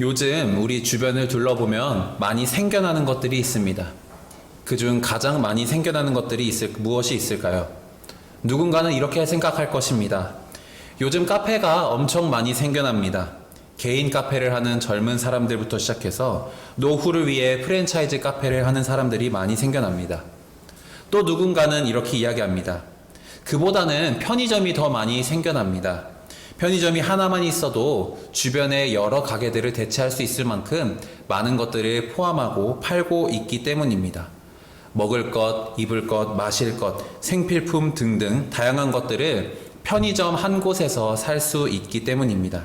요즘 우리 주변을 둘러보면 많이 생겨나는 것들이 있습니다. 그중 가장 많이 생겨나는 것들이 무엇이 있을까요? 누군가는 이렇게 생각할 것입니다. 요즘 카페가 엄청 많이 생겨납니다. 개인 카페를 하는 젊은 사람들부터 시작해서 노후를 위해 프랜차이즈 카페를 하는 사람들이 많이 생겨납니다. 또 누군가는 이렇게 이야기합니다. 그보다는 편의점이 더 많이 생겨납니다. 편의점이 하나만 있어도 주변에 여러 가게들을 대체할 수 있을 만큼 많은 것들을 포함하고 팔고 있기 때문입니다. 먹을 것, 입을 것, 마실 것, 생필품 등등 다양한 것들을 편의점 한 곳에서 살 수 있기 때문입니다.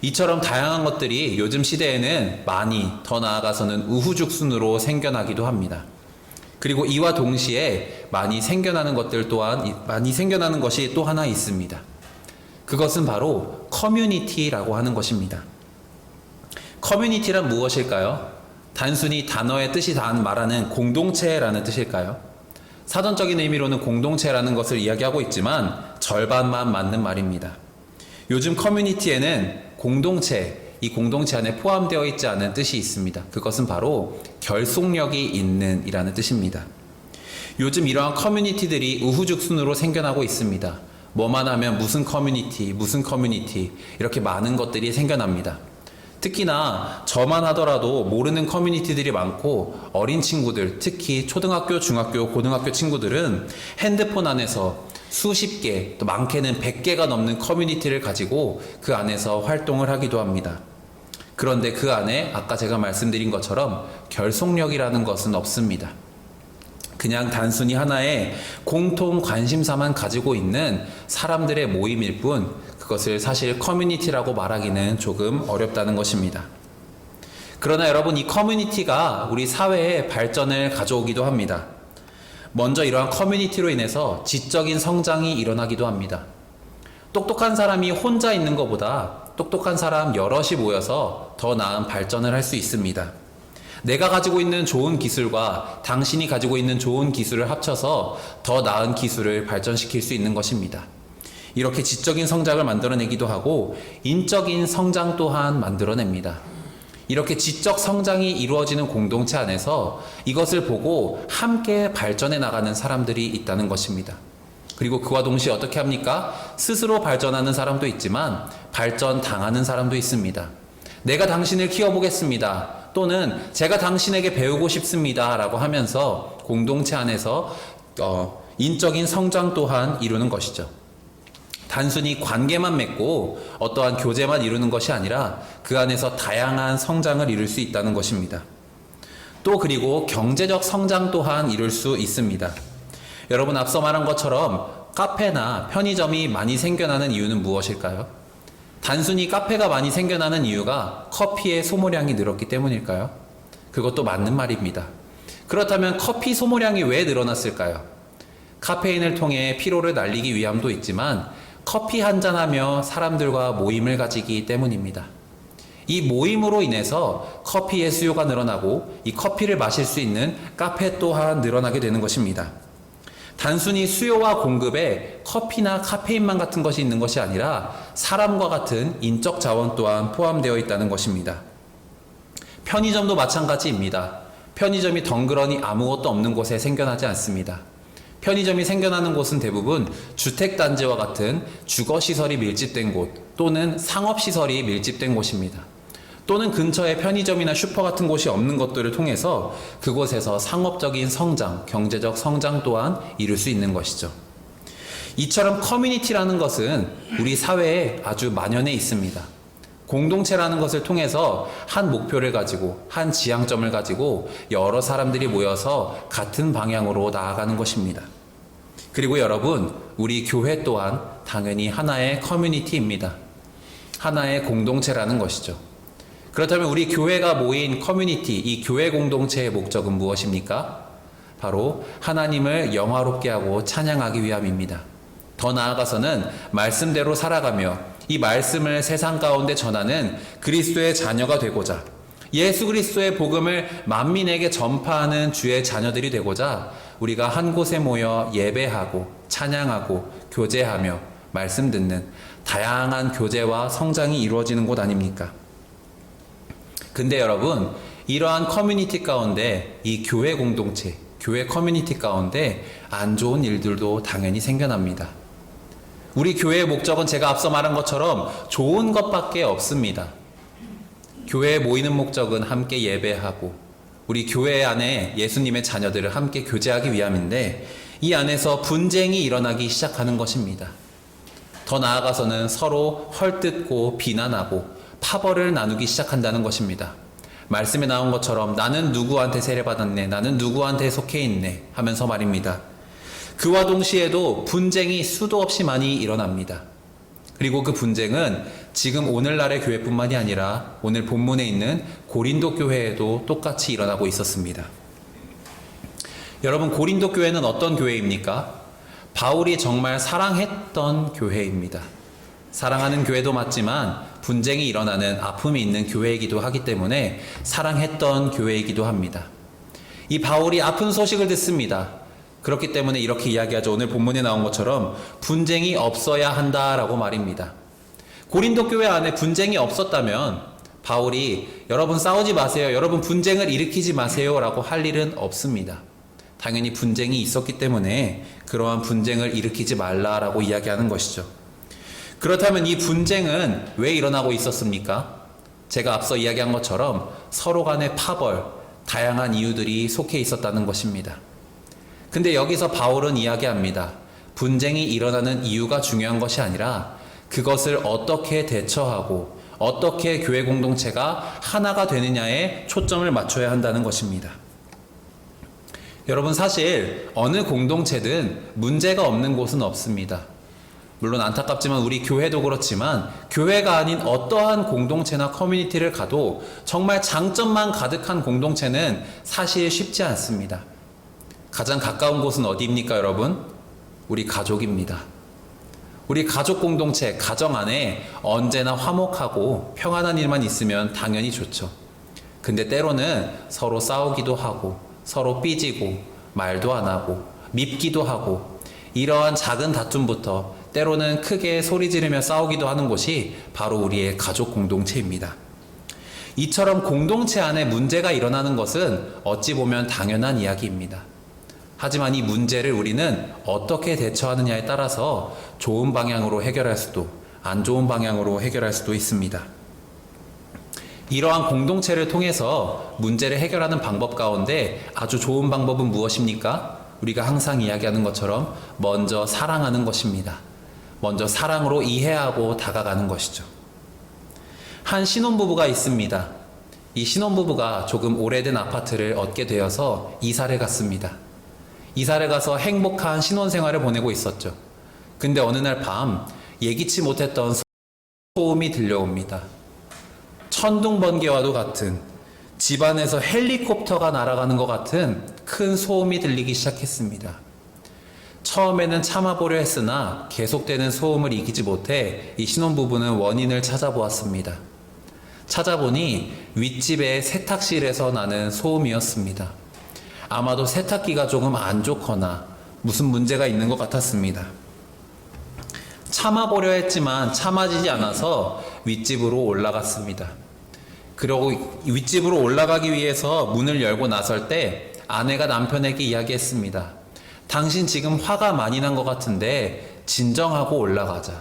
이처럼 다양한 것들이 요즘 시대에는 많이, 더 나아가서는 우후죽순으로 생겨나기도 합니다. 그리고 이와 동시에 많이 생겨나는 것이 또 하나 있습니다. 그것은 바로 커뮤니티라고 하는 것입니다. 커뮤니티란 무엇일까요? 단순히 단어의 뜻이 말하는 공동체라는 뜻일까요? 사전적인 의미로는 공동체라는 것을 이야기하고 있지만 절반만 맞는 말입니다. 요즘 커뮤니티에는 이 공동체 안에 포함되어 있지 않은 뜻이 있습니다. 그것은 바로 결속력이 있는 이라는 뜻입니다. 요즘 이러한 커뮤니티들이 우후죽순으로 생겨나고 있습니다. 뭐만 하면 무슨 커뮤니티 이렇게 많은 것들이 생겨납니다. 특히나 저만 하더라도 모르는 커뮤니티들이 많고 어린 친구들, 특히 초등학교, 중학교, 고등학교 친구들은 핸드폰 안에서 수십 개, 또 많게는 100개가 넘는 커뮤니티를 가지고 그 안에서 활동을 하기도 합니다. 그런데 그 안에 아까 제가 말씀드린 것처럼 결속력이라는 것은 없습니다. 그냥 단순히 하나의 공통 관심사만 가지고 있는 사람들의 모임일 뿐 그것을 사실 커뮤니티라고 말하기는 조금 어렵다는 것입니다. 그러나 여러분, 이 커뮤니티가 우리 사회의 발전을 가져오기도 합니다. 먼저 이러한 커뮤니티로 인해서 지적인 성장이 일어나기도 합니다. 똑똑한 사람이 혼자 있는 것보다 똑똑한 사람 여럿이 모여서 더 나은 발전을 할 수 있습니다. 내가 가지고 있는 좋은 기술과 당신이 가지고 있는 좋은 기술을 합쳐서 더 나은 기술을 발전시킬 수 있는 것입니다. 이렇게 지적인 성장을 만들어내기도 하고 인적인 성장 또한 만들어냅니다. 이렇게 지적 성장이 이루어지는 공동체 안에서 이것을 보고 함께 발전해 나가는 사람들이 있다는 것입니다. 그리고 그와 동시에 어떻게 합니까? 스스로 발전하는 사람도 있지만 발전당하는 사람도 있습니다. 내가 당신을 키워보겠습니다. 또는 제가 당신에게 배우고 싶습니다. 라고 하면서 공동체 안에서 인적인 성장 또한 이루는 것이죠. 단순히 관계만 맺고 어떠한 교제만 이루는 것이 아니라 그 안에서 다양한 성장을 이룰 수 있다는 것입니다. 또 그리고 경제적 성장 또한 이룰 수 있습니다. 여러분, 앞서 말한 것처럼 카페나 편의점이 많이 생겨나는 이유는 무엇일까요? 단순히 카페가 많이 생겨나는 이유가 커피의 소모량이 늘었기 때문일까요? 그것도 맞는 말입니다. 그렇다면 커피 소모량이 왜 늘어났을까요? 카페인을 통해 피로를 날리기 위함도 있지만 커피 한잔하며 사람들과 모임을 가지기 때문입니다. 이 모임으로 인해서 커피의 수요가 늘어나고 이 커피를 마실 수 있는 카페 또한 늘어나게 되는 것입니다. 단순히 수요와 공급에 커피나 카페인만 같은 것이 있는 것이 아니라 사람과 같은 인적 자원 또한 포함되어 있다는 것입니다. 편의점도 마찬가지입니다. 편의점이 덩그러니 아무것도 없는 곳에 생겨나지 않습니다. 편의점이 생겨나는 곳은 대부분 주택단지와 같은 주거시설이 밀집된 곳 또는 상업시설이 밀집된 곳입니다. 또는 근처에 편의점이나 슈퍼 같은 곳이 없는 것들을 통해서 그곳에서 상업적인 성장, 경제적 성장 또한 이룰 수 있는 것이죠. 이처럼 커뮤니티라는 것은 우리 사회에 아주 만연해 있습니다. 공동체라는 것을 통해서 한 목표를 가지고 한 지향점을 가지고 여러 사람들이 모여서 같은 방향으로 나아가는 것입니다. 그리고 여러분, 우리 교회 또한 당연히 하나의 커뮤니티입니다. 하나의 공동체라는 것이죠. 그렇다면 우리 교회가 모인 커뮤니티, 이 교회 공동체의 목적은 무엇입니까? 바로 하나님을 영화롭게 하고 찬양하기 위함입니다. 더 나아가서는 말씀대로 살아가며 이 말씀을 세상 가운데 전하는 그리스도의 자녀가 되고자, 예수 그리스도의 복음을 만민에게 전파하는 주의 자녀들이 되고자 우리가 한 곳에 모여 예배하고 찬양하고 교제하며 말씀 듣는 다양한 교제와 성장이 이루어지는 곳 아닙니까? 근데 여러분, 이러한 커뮤니티 가운데 이 교회 공동체, 교회 커뮤니티 가운데 안 좋은 일들도 당연히 생겨납니다. 우리 교회의 목적은 제가 앞서 말한 것처럼 좋은 것밖에 없습니다. 교회에 모이는 목적은 함께 예배하고 우리 교회 안에 예수님의 자녀들을 함께 교제하기 위함인데 이 안에서 분쟁이 일어나기 시작하는 것입니다. 더 나아가서는 서로 헐뜯고 비난하고 파벌을 나누기 시작한다는 것입니다. 말씀에 나온 것처럼 나는 누구한테 세례받았네, 나는 누구한테 속해 있네 하면서 말입니다. 그와 동시에도 분쟁이 수도 없이 많이 일어납니다. 그리고 그 분쟁은 지금 오늘날의 교회뿐만이 아니라 오늘 본문에 있는 고린도 교회에도 똑같이 일어나고 있었습니다. 여러분, 고린도 교회는 어떤 교회입니까? 바울이 정말 사랑했던 교회입니다. 사랑하는 교회도 맞지만 분쟁이 일어나는 아픔이 있는 교회이기도 하기 때문에 사랑했던 교회이기도 합니다. 이 바울이 아픈 소식을 듣습니다. 그렇기 때문에 이렇게 이야기하죠. 오늘 본문에 나온 것처럼 분쟁이 없어야 한다라고 말입니다. 고린도 교회 안에 분쟁이 없었다면 바울이 여러분 싸우지 마세요, 여러분 분쟁을 일으키지 마세요 라고 할 일은 없습니다. 당연히 분쟁이 있었기 때문에 그러한 분쟁을 일으키지 말라라고 이야기하는 것이죠. 그렇다면 이 분쟁은 왜 일어나고 있었습니까? 제가 앞서 이야기한 것처럼 서로 간의 파벌, 다양한 이유들이 속해 있었다는 것입니다. 근데 여기서 바울은 이야기합니다. 분쟁이 일어나는 이유가 중요한 것이 아니라 그것을 어떻게 대처하고 어떻게 교회 공동체가 하나가 되느냐에 초점을 맞춰야 한다는 것입니다. 여러분, 사실 어느 공동체든 문제가 없는 곳은 없습니다. 물론 안타깝지만 우리 교회도 그렇지만 교회가 아닌 어떠한 공동체나 커뮤니티를 가도 정말 장점만 가득한 공동체는 사실 쉽지 않습니다. 가장 가까운 곳은 어디입니까, 여러분? 우리 가족입니다. 우리 가족 공동체, 가정 안에 언제나 화목하고 평안한 일만 있으면 당연히 좋죠. 근데 때로는 서로 싸우기도 하고 서로 삐지고 말도 안 하고 밉기도 하고 이러한 작은 다툼부터 때로는 크게 소리 지르며 싸우기도 하는 곳이 바로 우리의 가족 공동체입니다. 이처럼 공동체 안에 문제가 일어나는 것은 어찌 보면 당연한 이야기입니다. 하지만 이 문제를 우리는 어떻게 대처하느냐에 따라서 좋은 방향으로 해결할 수도 안 좋은 방향으로 해결할 수도 있습니다. 이러한 공동체를 통해서 문제를 해결하는 방법 가운데 아주 좋은 방법은 무엇입니까? 우리가 항상 이야기하는 것처럼 먼저 사랑하는 것입니다. 먼저 사랑으로 이해하고 다가가는 것이죠. 한 신혼부부가 있습니다. 이 신혼부부가 조금 오래된 아파트를 얻게 되어서 이사를 갔습니다. 이사를 가서 행복한 신혼생활을 보내고 있었죠. 근데 어느 날 밤 예기치 못했던 소음이 들려옵니다. 천둥번개와도 같은, 집안에서 헬리콥터가 날아가는 것 같은 큰 소음이 들리기 시작했습니다. 처음에는 참아보려 했으나 계속되는 소음을 이기지 못해 이 신혼부부는 원인을 찾아보았습니다. 찾아보니 윗집의 세탁실에서 나는 소음이었습니다. 아마도 세탁기가 조금 안 좋거나 무슨 문제가 있는 것 같았습니다. 참아보려 했지만 참아지지 않아서 윗집으로 올라갔습니다. 그리고 윗집으로 올라가기 위해서 문을 열고 나설 때 아내가 남편에게 이야기했습니다. 당신 지금 화가 많이 난 것 같은데 진정하고 올라가자.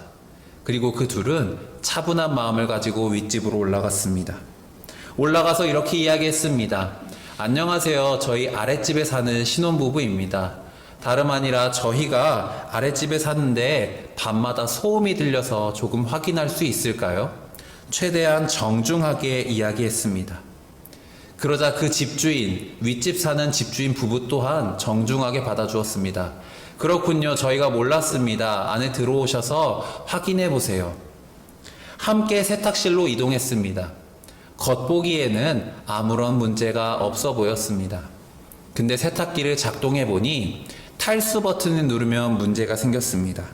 그리고 그 둘은 차분한 마음을 가지고 윗집으로 올라갔습니다. 올라가서 이렇게 이야기했습니다. 안녕하세요. 저희 아랫집에 사는 신혼부부입니다. 다름 아니라 저희가 아랫집에 사는데 밤마다 소음이 들려서 조금 확인할 수 있을까요? 최대한 정중하게 이야기했습니다. 그러자 그 집주인, 윗집 사는 집주인 부부 또한 정중하게 받아주었습니다. 그렇군요. 저희가 몰랐습니다. 안에 들어오셔서 확인해 보세요. 함께 세탁실로 이동했습니다. 겉보기에는 아무런 문제가 없어 보였습니다. 근데 세탁기를 작동해 보니 탈수 버튼을 누르면 문제가 생겼습니다.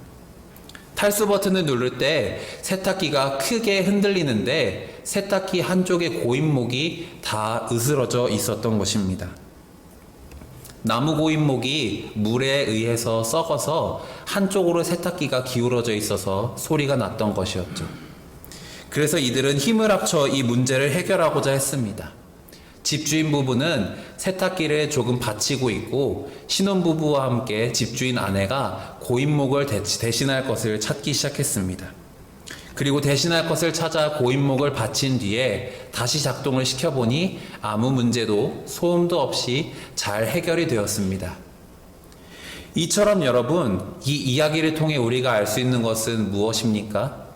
탈수 버튼을 누를 때 세탁기가 크게 흔들리는데 세탁기 한쪽의 고인목이 다 으스러져 있었던 것입니다. 나무 고인목이 물에 의해서 썩어서 한쪽으로 세탁기가 기울어져 있어서 소리가 났던 것이었죠. 그래서 이들은 힘을 합쳐 이 문제를 해결하고자 했습니다. 집주인 부부는 세탁기를 조금 받치고 있고 신혼부부와 함께 집주인 아내가 고인목을 대신할 것을 찾기 시작했습니다. 그리고 대신할 것을 찾아 고인목을 받친 뒤에 다시 작동을 시켜보니 아무 문제도 소음도 없이 잘 해결이 되었습니다. 이처럼 여러분, 이 이야기를 통해 우리가 알 수 있는 것은 무엇입니까?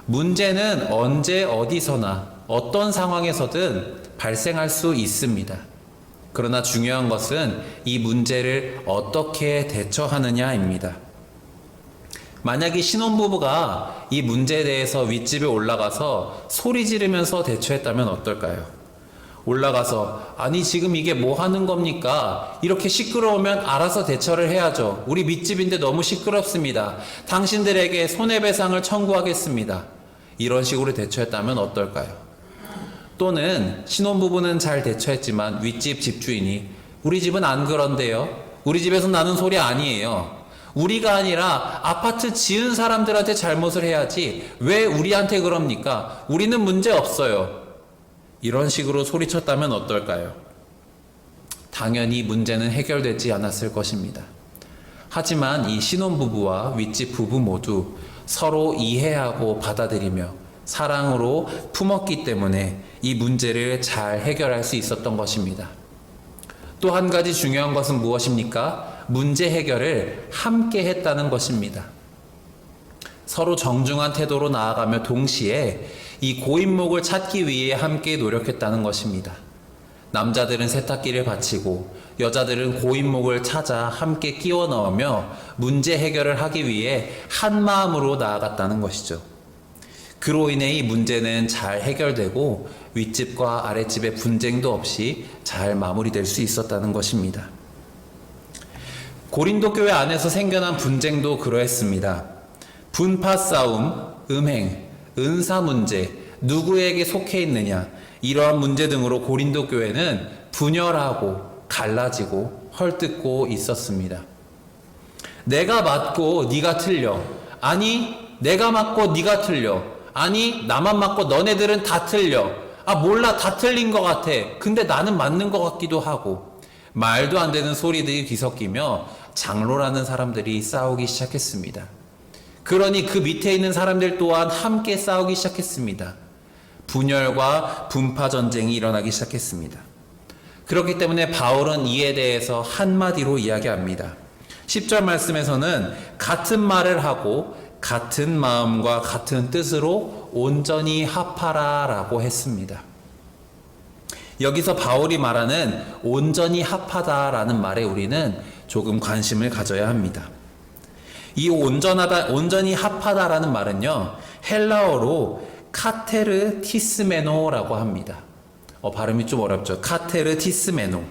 문제는 언제 어디서나 어떤 상황에서든 발생할 수 있습니다. 그러나 중요한 것은 이 문제를 어떻게 대처하느냐입니다. 만약에 신혼부부가 이 문제에 대해서 윗집에 올라가서 소리 지르면서 대처했다면 어떨까요? 올라가서 아니 지금 이게 뭐 하는 겁니까? 이렇게 시끄러우면 알아서 대처를 해야죠. 우리 밑집인데 너무 시끄럽습니다. 당신들에게 손해배상을 청구하겠습니다. 이런 식으로 대처했다면 어떨까요? 또는 신혼부부는 잘 대처했지만 윗집 집주인이 우리 집은 안 그런데요. 우리 집에서 나는 소리 아니에요. 우리가 아니라 아파트 지은 사람들한테 잘못을 해야지 왜 우리한테 그럽니까? 우리는 문제 없어요. 이런 식으로 소리쳤다면 어떨까요? 당연히 문제는 해결되지 않았을 것입니다. 하지만 이 신혼부부와 윗집 부부 모두 서로 이해하고 받아들이며 사랑으로 품었기 때문에 이 문제를 잘 해결할 수 있었던 것입니다. 또 한 가지 중요한 것은 무엇입니까? 문제 해결을 함께 했다는 것입니다. 서로 정중한 태도로 나아가며 동시에 이 고인목을 찾기 위해 함께 노력했다는 것입니다. 남자들은 세탁기를 받치고 여자들은 고인목을 찾아 함께 끼워 넣으며 문제 해결을 하기 위해 한 마음으로 나아갔다는 것이죠. 그로 인해 이 문제는 잘 해결되고 윗집과 아랫집의 분쟁도 없이 잘 마무리될 수 있었다는 것입니다. 고린도 교회 안에서 생겨난 분쟁도 그러했습니다. 분파 싸움, 음행, 은사 문제, 누구에게 속해 있느냐, 이러한 문제 등으로 고린도 교회는 분열하고 갈라지고 헐뜯고 있었습니다. 내가 맞고 네가 틀려. 아니, 내가 맞고 네가 틀려. 아니, 나만 맞고 너네들은 다 틀려. 아, 몰라, 다 틀린 것 같아. 근데 나는 맞는 것 같기도 하고. 말도 안 되는 소리들이 뒤섞이며 장로라는 사람들이 싸우기 시작했습니다. 그러니 그 밑에 있는 사람들 또한 함께 싸우기 시작했습니다. 분열과 분파 전쟁이 일어나기 시작했습니다. 그렇기 때문에 바울은 이에 대해서 한마디로 이야기합니다. 10절 말씀에서는 같은 말을 하고 같은 마음과 같은 뜻으로 온전히 합하라 라고 했습니다. 여기서 바울이 말하는 온전히 합하다라는 말에 우리는 조금 관심을 가져야 합니다. 이 온전히 합하다라는 말은요, 헬라어로 카테르티스메노라고 합니다. 발음이 좀 어렵죠. 카테르티스메노.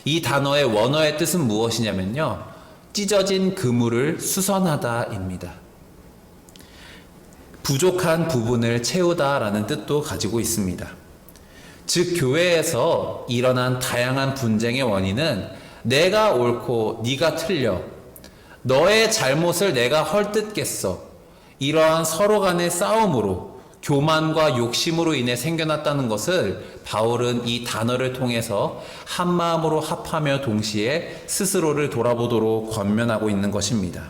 이 단어의 원어의 뜻은 무엇이냐면요, 찢어진 그물을 수선하다입니다. 부족한 부분을 채우다라는 뜻도 가지고 있습니다. 즉 교회에서 일어난 다양한 분쟁의 원인은 내가 옳고 네가 틀려, 너의 잘못을 내가 헐뜯겠어, 이러한 서로 간의 싸움으로, 교만과 욕심으로 인해 생겨났다는 것을 바울은 이 단어를 통해서 한마음으로 합하며 동시에 스스로를 돌아보도록 권면하고 있는 것입니다.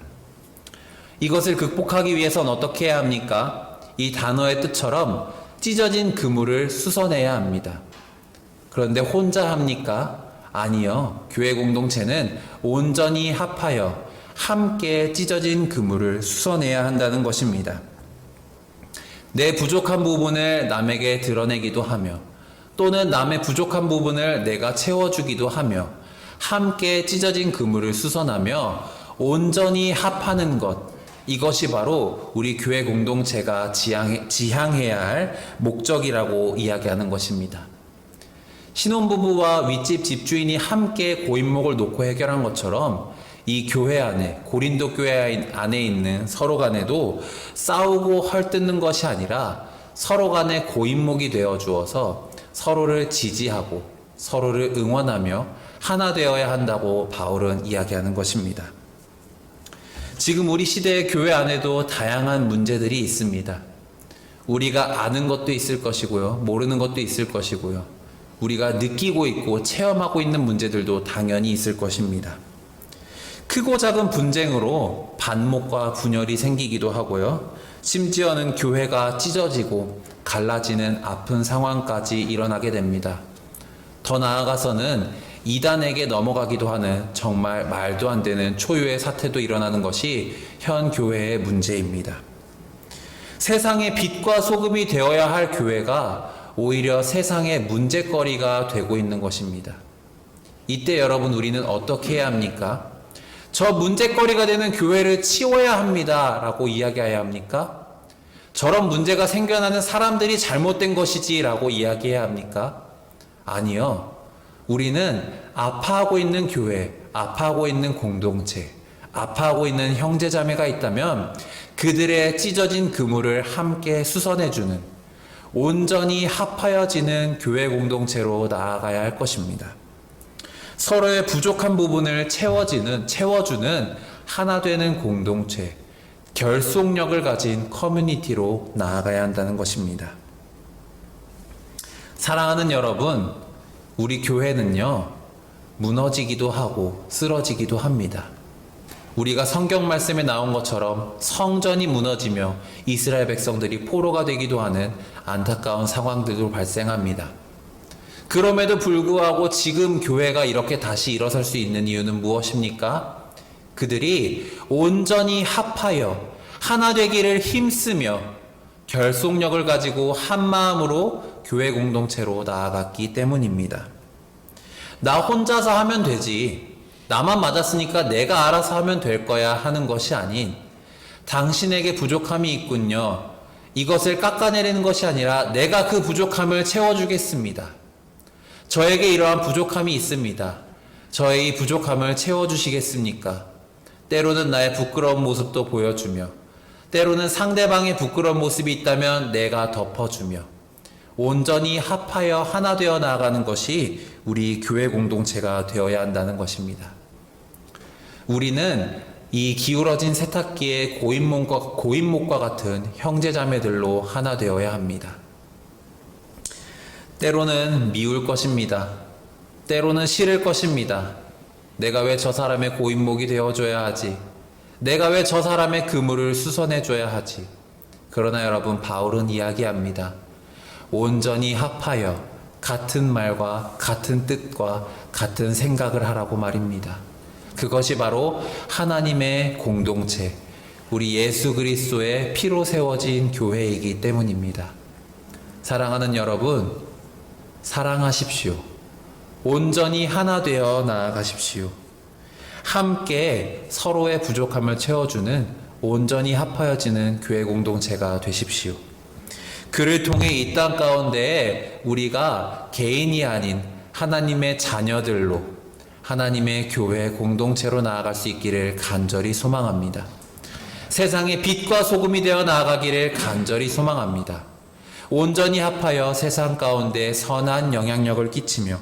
이것을 극복하기 위해서는 어떻게 해야 합니까? 이 단어의 뜻처럼 찢어진 그물을 수선해야 합니다. 그런데 혼자 합니까? 아니요. 교회 공동체는 온전히 합하여 함께 찢어진 그물을 수선해야 한다는 것입니다. 내 부족한 부분을 남에게 드러내기도 하며 또는 남의 부족한 부분을 내가 채워주기도 하며 함께 찢어진 그물을 수선하며 온전히 합하는 것, 이것이 바로 우리 교회 공동체가 지향해야 할 목적이라고 이야기하는 것입니다. 신혼부부와 윗집 집주인이 함께 고인목을 놓고 해결한 것처럼 이 교회 안에, 고린도 교회 안에 있는 서로 간에도 싸우고 헐뜯는 것이 아니라 서로 간에 고인목이 되어 주어서 서로를 지지하고 서로를 응원하며 하나 되어야 한다고 바울은 이야기하는 것입니다. 지금 우리 시대의 교회 안에도 다양한 문제들이 있습니다. 우리가 아는 것도 있을 것이고요. 모르는 것도 있을 것이고요. 우리가 느끼고 있고 체험하고 있는 문제들도 당연히 있을 것입니다. 크고 작은 분쟁으로 반목과 분열이 생기기도 하고요. 심지어는 교회가 찢어지고 갈라지는 아픈 상황까지 일어나게 됩니다. 더 나아가서는 이단에게 넘어가기도 하는 정말 말도 안 되는 초유의 사태도 일어나는 것이 현 교회의 문제입니다. 세상의 빛과 소금이 되어야 할 교회가 오히려 세상의 문제거리가 되고 있는 것입니다. 이때 여러분, 우리는 어떻게 해야 합니까? 저 문제거리가 되는 교회를 치워야 합니다 라고 이야기해야 합니까? 저런 문제가 생겨나는 사람들이 잘못된 것이지 라고 이야기해야 합니까? 아니요. 우리는 아파하고 있는 교회, 아파하고 있는 공동체, 아파하고 있는 형제자매가 있다면 그들의 찢어진 그물을 함께 수선해주는, 온전히 합하여지는 교회 공동체로 나아가야 할 것입니다. 서로의 부족한 부분을 채워주는 하나 되는 공동체, 결속력을 가진 커뮤니티로 나아가야 한다는 것입니다. 사랑하는 여러분, 우리 교회는요, 무너지기도 하고 쓰러지기도 합니다. 우리가 성경 말씀에 나온 것처럼 성전이 무너지며 이스라엘 백성들이 포로가 되기도 하는 안타까운 상황들도 발생합니다. 그럼에도 불구하고 지금 교회가 이렇게 다시 일어설 수 있는 이유는 무엇입니까? 그들이 온전히 합하여 하나 되기를 힘쓰며 결속력을 가지고 한 마음으로 교회 공동체로 나아갔기 때문입니다. 나 혼자서 하면 되지, 나만 맞았으니까 내가 알아서 하면 될 거야 하는 것이 아닌, 당신에게 부족함이 있군요, 이것을 깎아내리는 것이 아니라 내가 그 부족함을 채워주겠습니다. 저에게 이러한 부족함이 있습니다. 저의 이 부족함을 채워주시겠습니까? 때로는 나의 부끄러운 모습도 보여주며, 때로는 상대방의 부끄러운 모습이 있다면 내가 덮어주며, 온전히 합하여 하나 되어 나아가는 것이 우리 교회 공동체가 되어야 한다는 것입니다. 우리는 이 기울어진 세탁기의 고인목과 같은 형제자매들로 하나 되어야 합니다. 때로는 미울 것입니다. 때로는 싫을 것입니다. 내가 왜 저 사람의 고인목이 되어줘야 하지? 내가 왜 저 사람의 그물을 수선해줘야 하지? 그러나 여러분, 바울은 이야기합니다. 온전히 합하여 같은 말과 같은 뜻과 같은 생각을 하라고 말입니다. 그것이 바로 하나님의 공동체, 우리 예수 그리스도의 피로 세워진 교회이기 때문입니다. 사랑하는 여러분, 사랑하십시오. 온전히 하나 되어 나아가십시오. 함께 서로의 부족함을 채워주는, 온전히 합하여지는 교회 공동체가 되십시오. 그를 통해 이 땅 가운데에 우리가 개인이 아닌 하나님의 자녀들로, 하나님의 교회 공동체로 나아갈 수 있기를 간절히 소망합니다. 세상의 빛과 소금이 되어 나아가기를 간절히 소망합니다. 온전히 합하여 세상 가운데 선한 영향력을 끼치며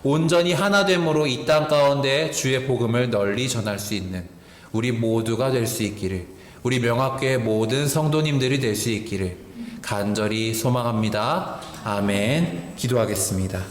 온전히 하나됨으로 이 땅 가운데 주의 복음을 널리 전할 수 있는 우리 모두가 될 수 있기를, 우리 명학교의 모든 성도님들이 될 수 있기를 간절히 소망합니다. 아멘. 기도하겠습니다.